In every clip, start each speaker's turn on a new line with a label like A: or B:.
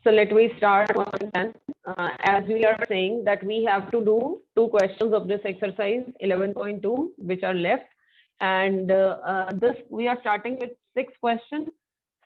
A: So let me start once then. As we are saying that we have to do 2 questions of this exercise 11.2 which are left, and this we are starting with 6 questions.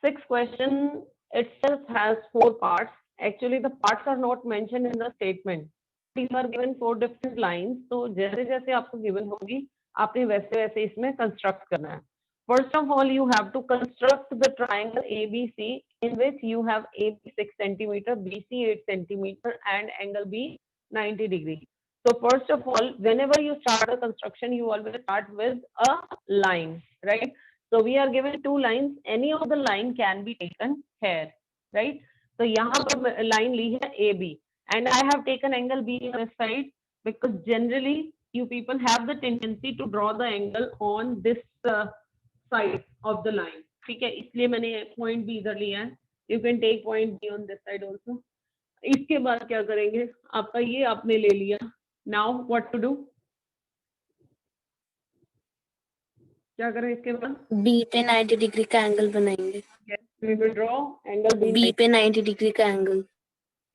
A: 6 question itself has 4 parts. Actually, the parts are not mentioned in the statement. These are given 4 different lines. तो जैसे जैसे आपको given होगी आपने वैसे वैसे इसमें construct करना है. First of all, you have to construct the triangle ABC in which you have AB 6 centimeter, BC 8 centimeter, and angle B 90 degree. So first of all, whenever you start a construction, you always start with a line, right? So we are given 2 lines. Any of the line can be taken here, right? So यहाँ पर line ली है AB, and I have taken angle B on this side because generally you people have the tendency to draw the angle on this side of the line. ठीक है, इसलिए मैंने point B इधर लिया है. You can take point B on this side also. इसके बाद क्या करेंगे, आपका ये आपने ले लिया. Now what to do? क्या करें इसके बाद?
B: B पे 90 डिग्री का एंगल बनाएंगे.
A: Yes, we will draw angle B.
B: B पे 90 डिग्री का angle.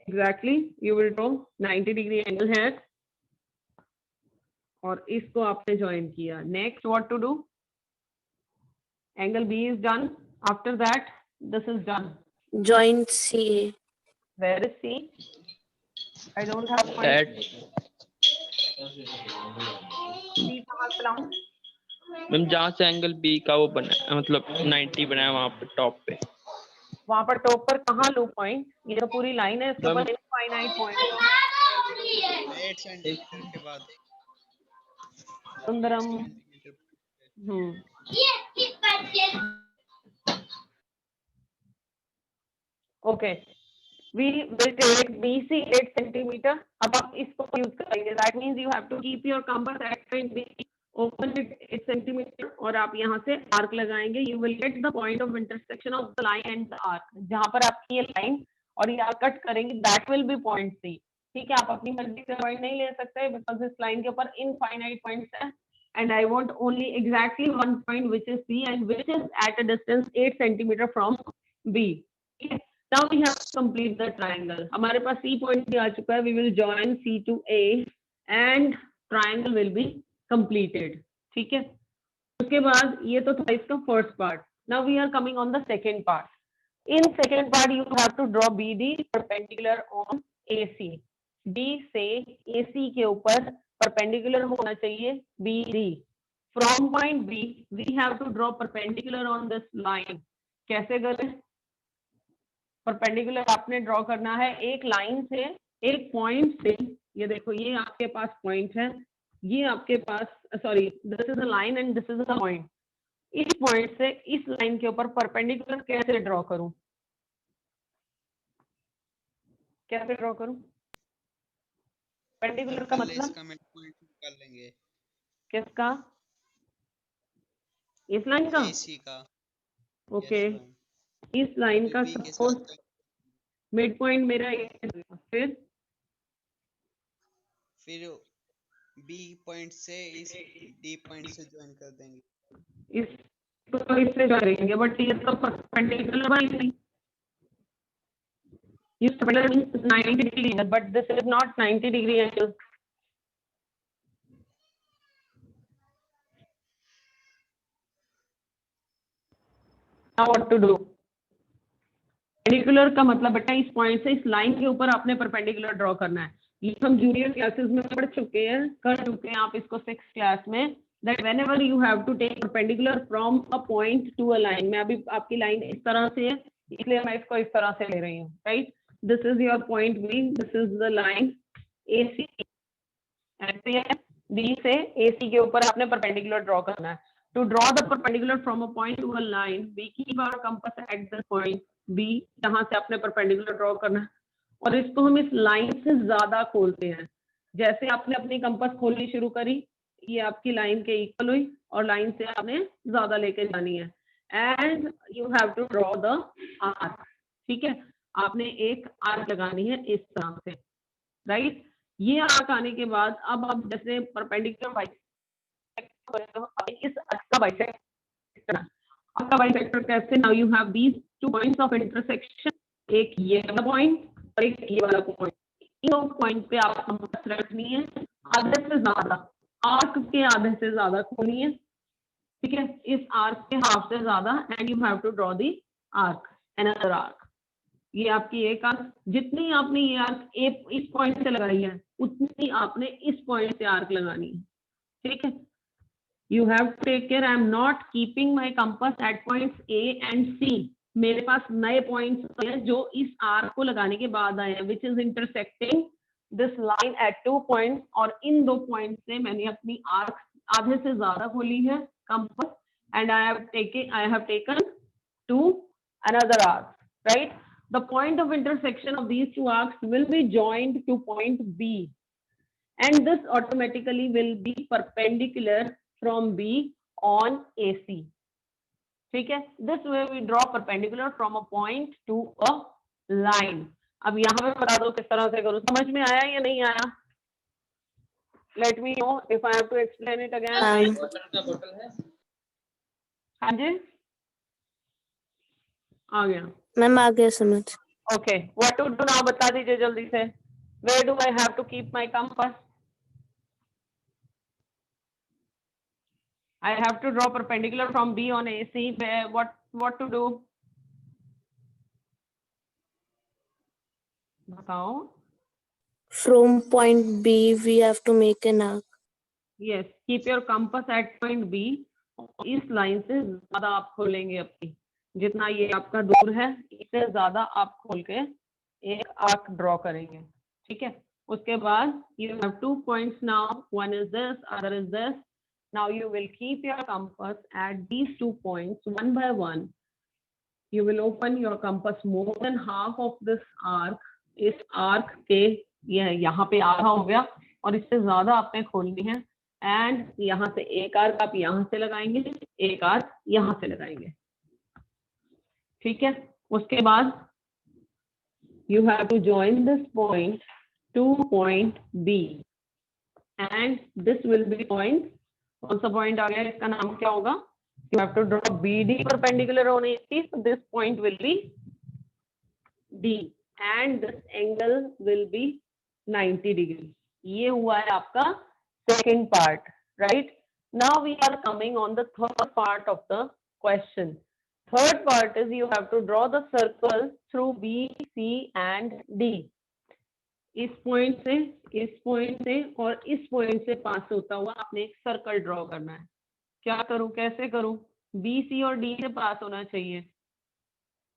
A: Exactly, you will draw 90 degree angle here. और इसको आपने join किया. Next what to do? Angle B is done. After that, this is done.
B: Join C.
A: Where is C? I don't have point.
C: That
A: C कहाँ से लाऊं?
C: Ma'am जहाँ से angle B का वो बना मतलब 90 बनाया वहाँ पे टॉप पे.
A: वहाँ पर टॉप पर कहाँ लूं पॉइंट? ये तो पूरी लाइन है, इसके ऊपर इनफाइनाइट पॉइंट.
D: 8 सेंटीमीटर के बाद
A: Sundaram. Okay, we will take BC 8 centimeter. अब आप इसको यूज करेंगे. That means you have to keep your compass at point B, open it 8 centimeter और आप यहाँ से arc लगाएंगे. You will get the point of intersection of the line and the arc. जहाँ पर आपकी ये line और ये arc कट करेंगे, that will be point C. ठीक है, आप अपनी मर्जी से पॉइंट नहीं ले सकते because इस लाइन के ऊपर इनफाइनाइट पॉइंट्स है. And I want only exactly one point which is C and which is at a distance 8 centimeter from B. Okay. Now we have to complete the triangle. हमारे पास C point भी आ चुका है. We will join C to A and triangle will be completed. ठीक है. उसके बाद ये तो था इसका first part. Now we are coming on the second part. In second part you have to draw BD perpendicular on AC. B से AC के ऊपर perpendicular होना चाहिए BD. From point B we have to draw perpendicular on this line. कैसे करें? Perpendicular आपने draw करना है एक लाइन से, एक पॉइंट से. ये देखो, ये आपके पास पॉइंट है, ये आपके पास sorry this is a line and this is a point. इस पॉइंट से इस लाइन के ऊपर परपेंडिकुलर कैसे ड्रॉ करूं? कैसे ड्रॉ करूं? परपेंडिकुलर का मतलब
D: इसका मिड पॉइंट निकाल लेंगे.
A: किसका? इस लाइन का.
D: AC का.
A: ओके, इस लाइन का सपोज मिड पॉइंट मेरा ये है. फिर
D: B पॉइंट से इस D पॉइंट से ज्वाइन कर देंगे.
A: इसको इससे करेंगे बट ये तो परपेंडिकुलर बाई नहीं. ये perpendicular means 90 degree angle but this is not 90 degree angle. Now what to do? Perpendicular का मतलब बेटा इस पॉइंट से इस लाइन के ऊपर आपने परपेंडिकुलर ड्रॉ करना है. ये हम जूनियर क्लासेस में पढ़ चुके हैं, कर चुके हैं आप इसको 6th क्लास में. That whenever you have to take perpendicular from a point to a line. मैं अभी आपकी लाइन इस तरह से है इसलिए मैं इसको इस तरह से ले रही हूँ. Right, this is your point B, this is the line AC. ऐसे है B से AC के ऊपर आपने परपेंडिकुलर ड्रॉ करना है. To draw the perpendicular from a point to a line, we keep our compass at the point B. जहां से आपने परपेंडिकुलर ड्रॉ करना है और इसको हम इस लाइन से ज्यादा खोलते हैं. जैसे आपने अपनी कंपास खोलनी शुरू करी, ये आपकी लाइन के इक्वल हुई और लाइन से आपने ज्यादा लेके जानी है. And you have to draw the arc. ठीक है, आपने एक आर्क लगानी है इस तरह से. राइट, ये आर्क आने के बाद अब आप जैसे परपेंडिकुलर इस का बाइसेक्टर कैसे. Now you have these 2 points of intersection एक ये वाला पॉइंट और एक ये वाला पॉइंट, इन दो पॉइंट पे आप कंपास रखनी है, आधे से ज्यादा, आर्क के आधे से ज्यादा खोलनी है, ठीक है, इस आर्क के हाफ से ज्यादा, and you have to draw the arc, another arc. ये आपकी एक आर्क, जितनी आपने ये आर्क इस पॉइंट से लगाई है उतनी आपने इस पॉइंट से आर्क लगानी है, ठीक है। You have to take care, I am not keeping my compass at points A and C. मेरे पास नए पॉइंट्स हैं जो इस आर्क को लगाने के बाद आए हैं, which is intersecting this line at 2 points, और इन 2 पॉइंट से मैंने अपनी आर्क आधे से ज्यादा खोली है compass, and I have taken to another arc, right. The point of intersection of these two arcs will be joined to point B, and this automatically will be perpendicular from B on AC. ठीक है, this way we draw perpendicular from a point to a line. अब यहाँ पे बता दो किस तरह से करूँ, समझ में आया या नहीं आया? Let me know if I have to explain it again. हाँ जी, आ गया
B: मैम, आ गया समझ।
A: Okay, what to do now? बता दीजिए जल्दी से। Where do I have to keep my compass? I have to draw perpendicular from B on AC. Where, what to do? बताओ।
B: From point B, we have to make an arc.
A: Yes, keep your compass at point B. इस line से ज्यादा आप खोलेंगे अपनी, जितना ये आपका दूर है इससे ज्यादा आप खोल के एक आर्क ड्रॉ करेंगे, ठीक है। उसके बाद you have 2 points now, one is this, other is this. Now you will keep your compass at these 2 points one by one. You will open your compass more than half of this arc. इस arc के ये यहाँ पे आधा हो गया और इससे ज्यादा आपने खोलनी है, एंड यहाँ से एक आर्क आप यहाँ से लगाएंगे, एक आर्क यहाँ से लगाएंगे, ठीक है। उसके बाद you have to join this point to point B, and this will be point, कौन सा point आ गया, इसका नाम क्या होगा? You have to draw BD perpendicular on AC, so this point will be D, and this angle will be 90 degree. ये हुआ है आपका second part, right? Now we are coming on the third part of the question. Third part is you have to draw the circle through B, C and D. इस point से और इस point से पास होता हुआ आपने एक सर्कल ड्रॉ करना है। क्या करूं, कैसे करूं? बी, सी और डी से पास होना चाहिए,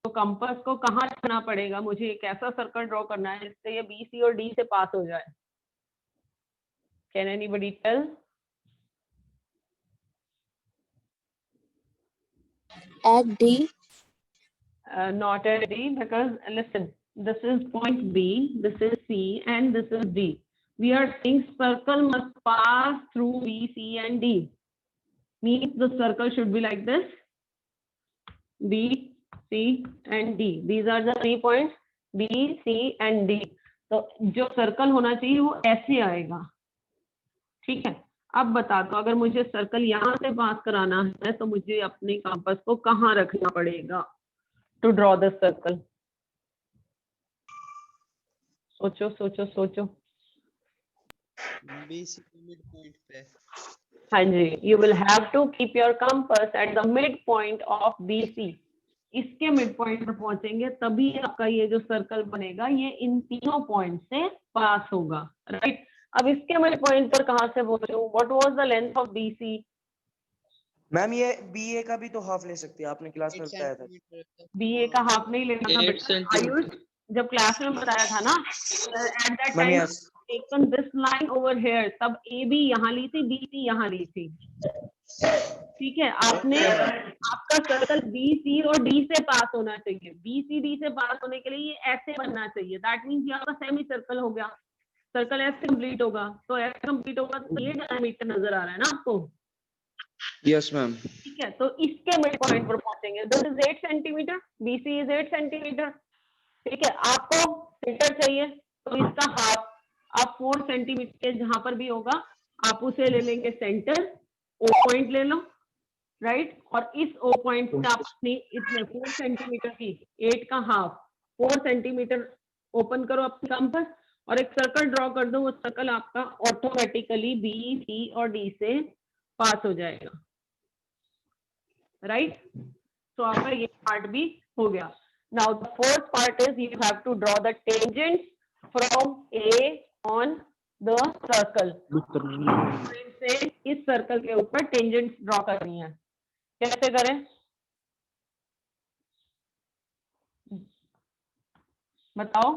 A: तो कंपास को कहाँ रखना पड़ेगा? मुझे एक ऐसा सर्कल ड्रॉ करना है जिससे ये बी, सी और डी से पास हो जाए। Can anybody tell?
B: At D.
A: Not at D, because listen, this is point B, this is C, and this is D. We are saying circle must pass through B, C, and D. Means the circle should be like this: B, C, and D. These are the 3 points: B, C, and D. तो जो circle होना चाहिए वो ऐसे आएगा, ठीक है। अब बता दो, अगर मुझे सर्कल यहाँ से पास कराना है तो मुझे अपने कंपास को कहाँ रखना पड़ेगा टू ड्रॉ द सर्कल? सोचो सोचो सोचो।
D: BC मिड पॉइंट पे।
A: हाँ जी, you will have to keep your compass at the mid point of BC। इसके मिड पॉइंट पर पहुंचेंगे तभी आपका ये जो सर्कल बनेगा ये इन तीनों पॉइंट से पास होगा, राइट। अब इसके मिड पॉइंट पर कहाँ से पहुंचूं? What was the length of BC?
E: Ma'am ये BA का भी तो हाफ ले सकती है, आपने क्लास में बताया था।
A: BA का हाफ नहीं लेना था
C: 8
A: बेटा,
C: सेंटीमीटर।
A: आयुष जब क्लास में बताया था ना, at that
E: ma'am
A: time
E: yes,
A: taken this line over here, तब AB यहाँ ली थी, BC यहाँ ली थी, ठीक है। आपने आपका सर्कल BC और D से पास होना चाहिए, BC D से पास होने के लिए ये ऐसे बनना चाहिए। दैट मीन्स ये आपका सेमी सर्कल हो गया, सर्कल ऐसे कंप्लीट होगा, तो ऐसे कंप्लीट होगा तो ये डायमीटर नजर आ रहा है ना आपको?
E: Yes ma'am.
A: ठीक है, तो इसके मिड पॉइंट पर पहुंचेंगे। This is 8 centimetre, BC is 8 centimetre, ठीक है। आपको सेंटर चाहिए तो इसका हाफ आप 4 सेंटीमीटर जहां पर भी होगा आप उसे ले लेंगे सेंटर, O पॉइंट ले लो, राइट। और इस O पॉइंट से आपने इतने 4 सेंटीमीटर की 8 का हाफ 4 सेंटीमीटर ओपन करो अपने कंपास और एक सर्कल ड्रॉ कर दो, वो सर्कल आपका ऑटोमेटिकली बी, सी और डी से पास हो जाएगा, राइट? तो आपका ये पार्ट भी हो गया. Now the fourth part is you have to draw the tangent from A on the circle. से इस सर्कल के ऊपर टेंजेंट ड्रॉ करनी है. कैसे करें बताओ?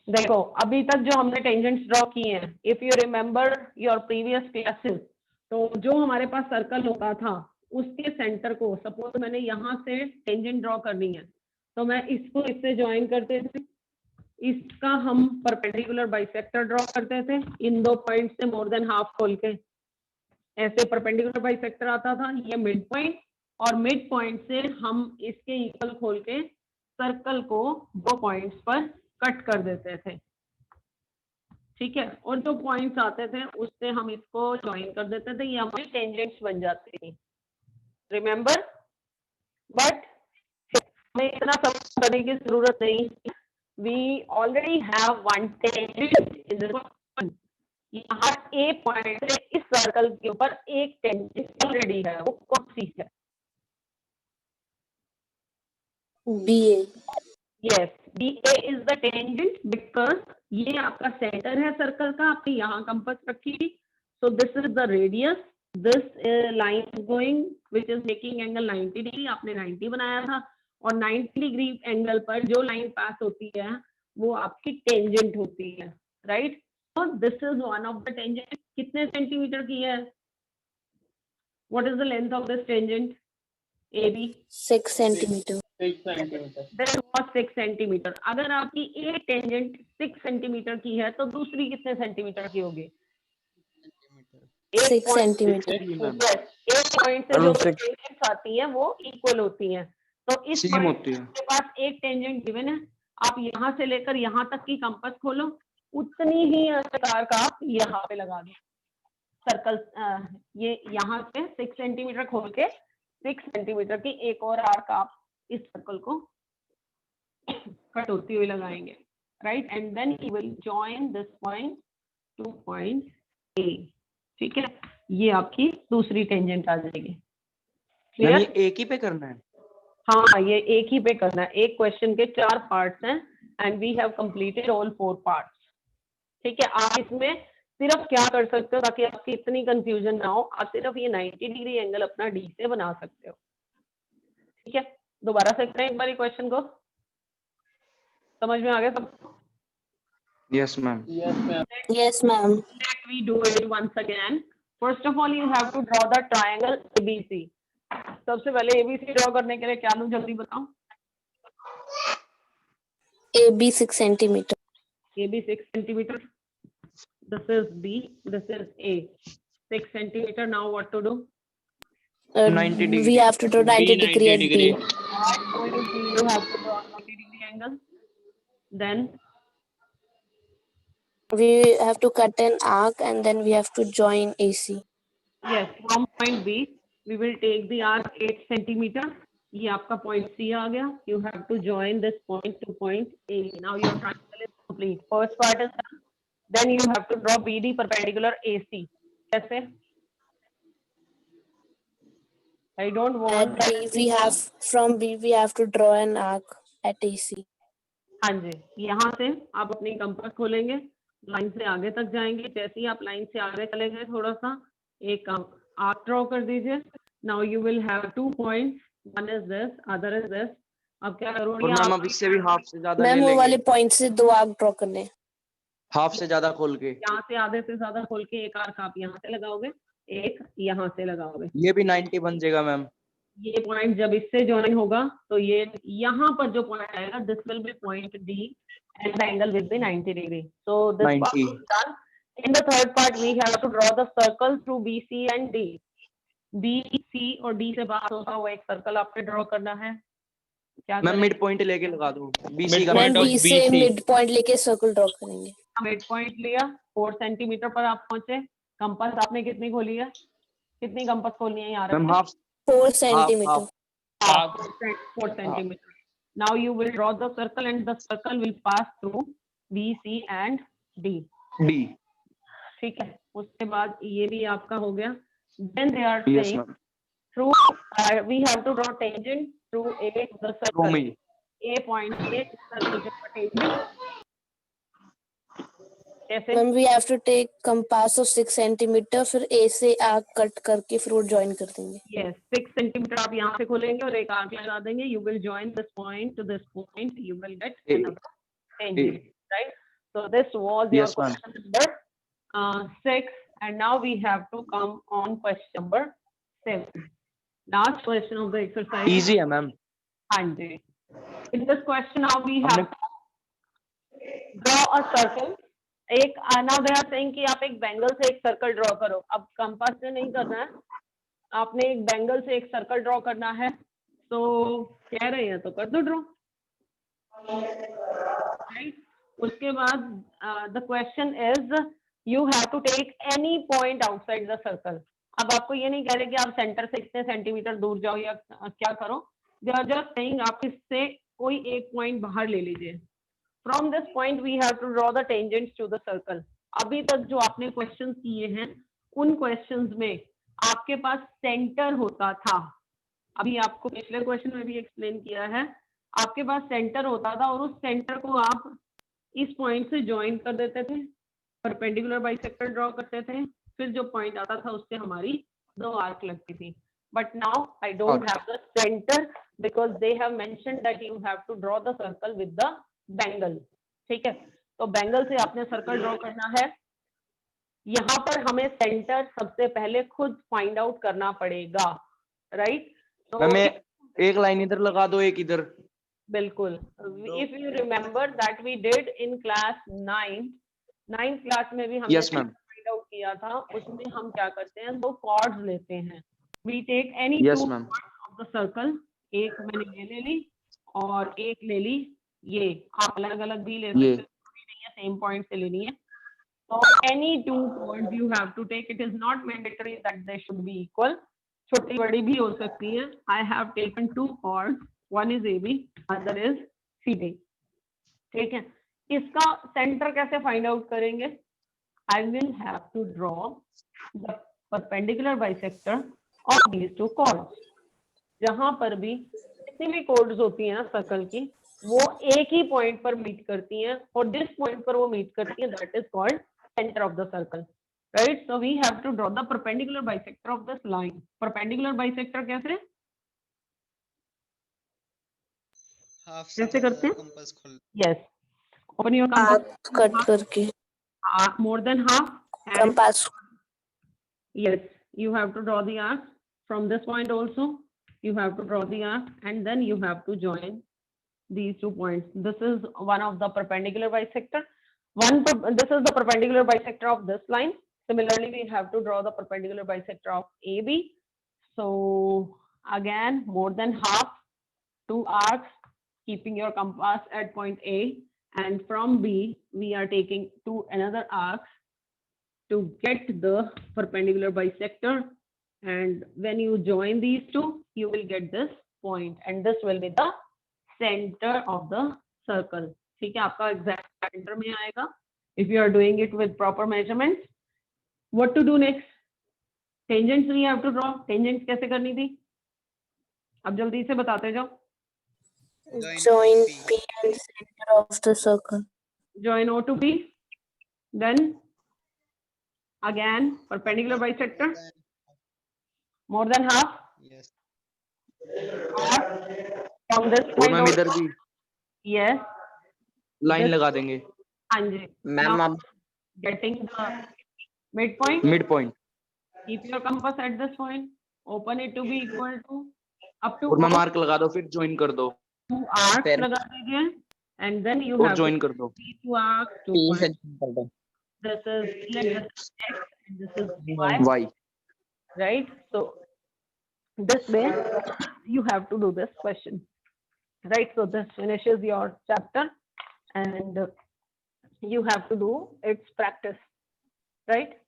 A: देखो अभी तक जो हमने टेंजेंट्स ड्रॉ किए हैं, if you remember your previous classes, तो जो हमारे पास सर्कल होता था उसके सेंटर को, सपोज मैंने यहाँ से टेंजेंट ड्रॉ करनी है, तो मैं इसको इससे ज्वाइन करते थे, इसका हम परपेंडिकुलर बाइसेक्टर ड्रॉ करते थे इन दो पॉइंट से मोर देन हाफ खोल के, ऐसे परपेंडिकुलर बाइसेक्टर आता था, ये मिड पॉइंट, और मिड पॉइंट से हम इसके इक्वल खोल के सर्कल को 2 पॉइंट्स पर कट कर देते थे, ठीक है? और जो पॉइंट्स आते थे उससे हम इसको ज्वाइन कर देते थे, ये हमारी टेंजेंट्स बन जाती थी, रिमेम्बर? बट हमें इतना सब करने की जरूरत नहीं, we already have one tangent in this point. यहाँ ए पॉइंट से इस सर्कल के ऊपर एक टेंजेंट ऑलरेडी है, वो कौन सी है?
B: BA.
A: Yes, BA is the tangent because ये आपका सेंटर है सर्कल का, आपने यहाँ कंपास रखी थी, so this is the radius, this line is going which is making angle 90 degree, आपने 90 बनाया था, और 90 डिग्री एंगल पर जो लाइन पास होती है वो आपकी टेंजेंट होती है, right? so this is one of the tangent. कितने सेंटीमीटर की है? What is the length of this tangent? AB
B: 6 centimeter.
C: 6 centimetre.
A: That was 6 centimetre. अगर आपकी एक टेंजेंट 6 सेंटीमीटर की है तो दूसरी कितने सेंटीमीटर की होगी?
D: Centimetre
B: 6 centimeter.
A: एक पॉइंट से जो टेंजेंट्स आती हैं वो इक्वल होती हैं. तो इस पॉइंट के पास एक टेंजेंट गिवन है, आप यहाँ से लेकर यहाँ तक की कंपास खोलो, उतनी ही आकार का आप यहाँ पे लगा दो सर्कल. ये यहाँ से 6 सेंटीमीटर खोल के 6 सेंटीमीटर की एक और आर्क आप इस सर्कल को कट होती हुई लगाएंगे, right? And then you will join this point to point A, ठीक है? ये आपकी दूसरी टेंजेंट आ जाएगी. क्लियर?
E: ये एक ही पे करना है?
A: हाँ, ये एक ही पे करना है. एक क्वेश्चन के 4 पार्ट्स हैं and we have completed all 4 parts, ठीक है? आप इसमें सिर्फ क्या कर सकते हो ताकि आपकी इतनी कंफ्यूजन ना हो, आप सिर्फ ये 90 डिग्री एंगल अपना डी से बना सकते हो, ठीक है? दोबारा से करें एक बार क्वेश्चन को, समझ में आ गया सब?
E: Yes ma'am.
B: Yes, ma'am.
A: Let we do it once again. First of all, you have to draw the triangle ABC. सबसे पहले ABC ड्रॉ करने के लिए क्या लूं, जल्दी बताओ?
B: AB 6 centimeter.
A: AB 6 centimeter. This is B. This is A. 6 centimeter. Now what to do?
E: 90 degree.
B: We have to draw 90 degree at B.
A: You have to draw 90 degree angle. Then
B: We have to cut an arc and then we have to join AC.
A: yes, from point B, we will take the arc 8 centimeter. ये आपका point C आ गया. You have to join this point to point A. Now your triangle is complete. First part is done. Then you have to draw BD perpendicular AC. कैसे? I don't want
B: At B, we have from B we have to draw an arc at AC.
A: हाँ जी, यहाँ से आप अपनी compass खोलेंगे, line से आगे तक जाएंगे. जैसे ही आप लाइन से आगे चले गए थोड़ा सा, एक आर्क ड्रॉ कर दीजिए. Now you will have 2 points, one is this, other is this. अब क्या
E: और
A: करोगे
E: मैम
A: आप?
E: अब इससे भी हाफ से ज्यादा ले
B: मैम वो
E: लेंगे,
B: वाले पॉइंट से 2 आर्क ड्रॉ करने.
E: हाफ से ज्यादा खोल के.
A: यहाँ से आधे से ज्यादा खोल के एक आर्क आप यहाँ से लगाओगे, एक यहाँ से लगाओगे.
E: ये भी 90 बन जाएगा मैम.
A: ये पॉइंट जब इससे ज्वाइन होगा तो ये यहाँ पर जो पॉइंट आएगा, this will be point D and the angle will be 90 degree. So this
E: 90.
A: part is done. In the third part, we have to draw the circle through BC and D. B, C और D से बाहर होता हुआ एक circle आपने draw करना है. क्या
E: मैम मिड पॉइंट लेके लगा दो. बीसी का
C: Point
B: मैम
C: of
B: B से
C: BC.
B: मिड पॉइंट लेके सर्कल ड्रॉ करेंगे.
A: मिड पॉइंट लिया, 4 सेंटीमीटर पर आप पहुंचे. कंपास आपने कितनी खोली है? कितनी कंपास खोलनी है यहाँ?
E: Ma'am half
B: 4 centimeter.
A: 4 centimetre. Now you will draw the circle and the circle will pass through B, C and D.
E: D.
A: ठीक है, उसके बाद ये भी आपका हो गया. Then they are
E: Yes,
A: saying
E: ma'am.
A: through we have to draw tangent through A to the circle.
E: Through me.
A: A point से circle के ऊपर tangent. कैसे?
B: Ma'am we have to take compass of 6 centimetre, फिर A से arc cut करके फिर वो join कर देंगे.
A: Yes, 6 सेंटीमीटर आप यहाँ से खोलेंगे और एक आर्क लगा देंगे. You will join this point to this point. You will get
E: A.
A: another tangent, right? So this was your
E: Yes, ma'am.
A: question number 6, and now we have to come on question number 7. Last question of the exercise.
E: Easy है ma'am.
A: हाँ जी. In this question, now we have to draw a circle. एक now they are saying कि आप एक bangle से एक circle draw करो. अब कंपास से नहीं करना है, आपने एक बैंगल से एक सर्कल ड्रॉ करना है. तो कह रहे हैं तो कर दो ड्रॉ. राइट. उसके बाद the question is you have to take any point outside the circle. अब आपको ये नहीं कह रहे कि आप सेंटर से इतने सेंटीमीटर दूर जाओ या क्या करो. दे आर जस्ट सेइंग आप इससे कोई एक पॉइंट बाहर ले लीजिए. From this point we have to draw the tangents to the circle. अभी तक जो आपने क्वेश्चंस किए हैं उन क्वेश्चंस में आपके पास सेंटर होता था. अभी आपको पिछले क्वेश्चन में भी एक्सप्लेन किया है. आपके पास सेंटर होता था और उस सेंटर को आप इस पॉइंट से ज्वाइन कर देते थे, परपेंडिकुलर बाइसेक्टर ड्रॉ करते थे, फिर जो पॉइंट आता था उससे हमारी 2 आर्क लगती थी. But now I don't have the centre because they have mentioned that you have to draw the circle with the bangle. ठीक है, तो बैंगल से आपने सर्कल ड्रॉ करना है. यहाँ पर हमें सेंटर सबसे पहले खुद फाइंड आउट करना पड़ेगा. राइट. तो
E: एक लाइन इधर लगा दो, एक इधर.
A: बिल्कुल. If you remember that we did in class 9th class में भी हमने फाइंड आउट किया था. उसमें हम क्या करते हैं, 2 कॉर्ड्स लेते हैं. We take any 2 chords of the circle. एक मैंने ये ले ली और एक ले ली ये. आप अलग अलग भी ले सकते हैं, नहीं है सेम पॉइंट से लेनी है. तो any 2 points you have to take. It is not mandatory that they should be equal. छोटी बड़ी भी हो सकती है. I have taken 2 chords. One is AB, other is CD. ठीक है, इसका सेंटर कैसे फाइंड आउट करेंगे? I will have to draw the perpendicular bisector of these 2 chords. जहां पर भी जितनी भी कॉर्ड्स होती है ना सर्कल की, वो एक ही पॉइंट पर मीट करती हैं और जिस पॉइंट पर वो मीट करती हैं that is called centre of the circle. Right. So we have to draw the perpendicular bisector of this line. Perpendicular bisector कैसे करते हैं?
D: कंपास खोल.
A: Yes, open your compass.
B: Cut करके
A: more than half
B: compass.
A: Yes, you have to draw the arc from this point also. You have to draw the arc and then you have to join these 2 points. This is one of the perpendicular bisector. This is the perpendicular bisector of this line. Similarly, we have to draw the perpendicular bisector of AB. So again, more than half, 2 arcs, keeping your compass at point A, and from B, we are taking 2 another arcs to get the perpendicular bisector. And when you join these 2, you will get this point, and this will be the center of the circle. ठीक है, आपका exact center में आएगा. If you are doing it with proper measurements, what to do next? Tangents we have to draw. Tangents कैसे करनी थी? अब जल्दी से बताते जाओ.
B: Join P and center of the circle.
A: Join O to P. Then again perpendicular bisector. More than half.
D: Yes.
A: Or from this point
E: ma'am इधर भी
A: yes,
E: लाइन लगा देंगे.
A: हाँ जी.
E: मैम
A: Now
E: आप
A: getting the midpoint.
E: Mid point.
A: Keep your compass at this point. Open it to be equal to up to
E: और मैं mark लगा दो, फिर ज्वाइन कर दो
A: 2 arcs लगा दीजिए. And then you
E: और
A: have
E: ज्वाइन
A: to
E: कर दो.
A: see 2 arcs, 2 points. This is X and this is Y.
E: Y.
A: Right? So this way you have to do this question. Right? So this finishes your chapter and you have to do its practice. Right?